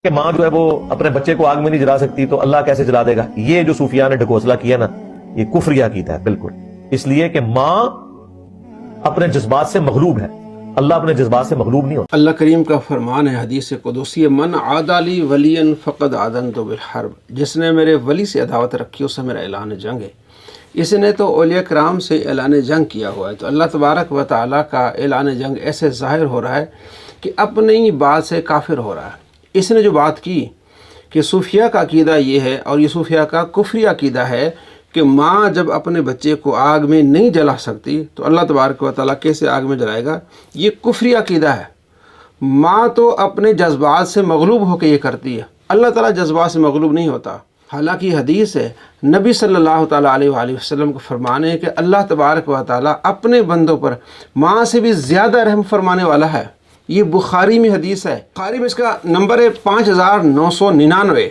کہ ماں جو ہے وہ اپنے بچے کو آگ میں نہیں جلا سکتی تو اللہ کیسے جلا دے گا، یہ جو صوفیاء نے ڈھکوسلا کیا نا، یہ کفریہ عقیدہ ہے بالکل. اس لیے کہ ماں اپنے جذبات سے مغلوب ہے، اللہ اپنے جذبات سے مغلوب نہیں ہوتا. اللہ کریم کا فرمان ہے حدیث قدسی، من عادی لی ولی فقد آذنتہ بالحرب، جس نے میرے ولی سے عداوت رکھی اسے میرا اعلان جنگ ہے. اس نے تو اولیاء کرام سے اعلان جنگ کیا ہوا ہے. تو اللہ تبارک و تعالیٰ کا اعلان جنگ ایسے ظاہر ہو رہا ہے کہ اپنی بات سے کافر ہو رہا ہے. اس نے جو بات کی کہ صوفیہ کا عقیدہ یہ ہے، اور یہ صوفیہ کا کفری عقیدہ ہے کہ ماں جب اپنے بچے کو آگ میں نہیں جلا سکتی تو اللہ تبارک و تعالیٰ کیسے آگ میں جلائے گا، یہ کفری عقیدہ ہے. ماں تو اپنے جذبات سے مغلوب ہو کے یہ کرتی ہے، اللہ تعالیٰ جذبات سے مغلوب نہیں ہوتا. حالانکہ حدیث ہے، نبی صلی اللہ تعالیٰ علیہ وآلہ وسلم کو فرمانے ہے کہ اللہ تبارک و تعالیٰ اپنے بندوں پر ماں سے بھی زیادہ رحم فرمانے والا ہے. یہ بخاری میں حدیث ہے، بخاری میں اس کا نمبر ہے 5999.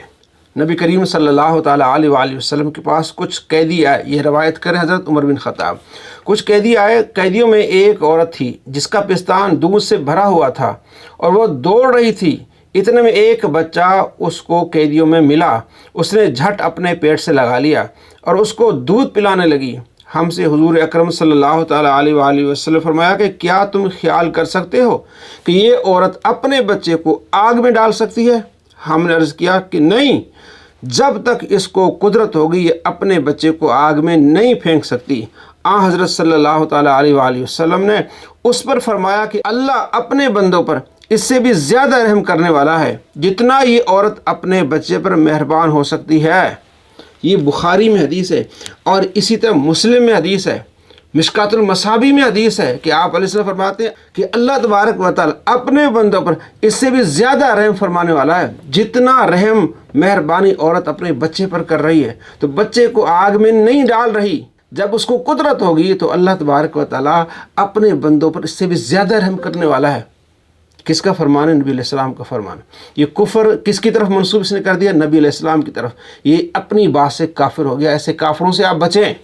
نبی کریم صلی اللہ تعالیٰ علیہ وآلہ وسلم کے پاس کچھ قیدی آئے، یہ روایت کریں حضرت عمر بن خطاب. کچھ قیدی آئے، قیدیوں میں ایک عورت تھی جس کا پستان دودھ سے بھرا ہوا تھا اور وہ دوڑ رہی تھی. اتنے میں ایک بچہ اس کو قیدیوں میں ملا، اس نے جھٹ اپنے پیٹ سے لگا لیا اور اس کو دودھ پلانے لگی. ہم سے حضور اکرم صلی اللہ تعالیٰ علیہ وآلہ وسلم فرمایا کہ کیا تم خیال کر سکتے ہو کہ یہ عورت اپنے بچے کو آگ میں ڈال سکتی ہے؟ ہم نے عرض کیا کہ نہیں، جب تک اس کو قدرت ہوگی یہ اپنے بچے کو آگ میں نہیں پھینک سکتی. حضرت صلی اللہ تعالیٰ علیہ وآلہ وسلم نے اس پر فرمایا کہ اللہ اپنے بندوں پر اس سے بھی زیادہ رحم کرنے والا ہے جتنا یہ عورت اپنے بچے پر مہربان ہو سکتی ہے. یہ بخاری میں حدیث ہے، اور اسی طرح مسلم میں حدیث ہے، مشکات المصابیح میں حدیث ہے کہ آپ علیہ السلام فرماتے ہیں کہ اللہ تبارک و تعالی اپنے بندوں پر اس سے بھی زیادہ رحم فرمانے والا ہے جتنا رحم مہربانی عورت اپنے بچے پر کر رہی ہے. تو بچے کو آگ میں نہیں ڈال رہی، جب اس کو قدرت ہوگی تو اللہ تبارک و تعالی اپنے بندوں پر اس سے بھی زیادہ رحم کرنے والا ہے. کس کا فرمان ہے؟ نبی علیہ السلام کا فرمان. یہ کفر کس کی طرف منسوب اس نے کر دیا؟ نبی علیہ السلام کی طرف. یہ اپنی بات سے کافر ہو گیا. ایسے کافروں سے آپ بچیں.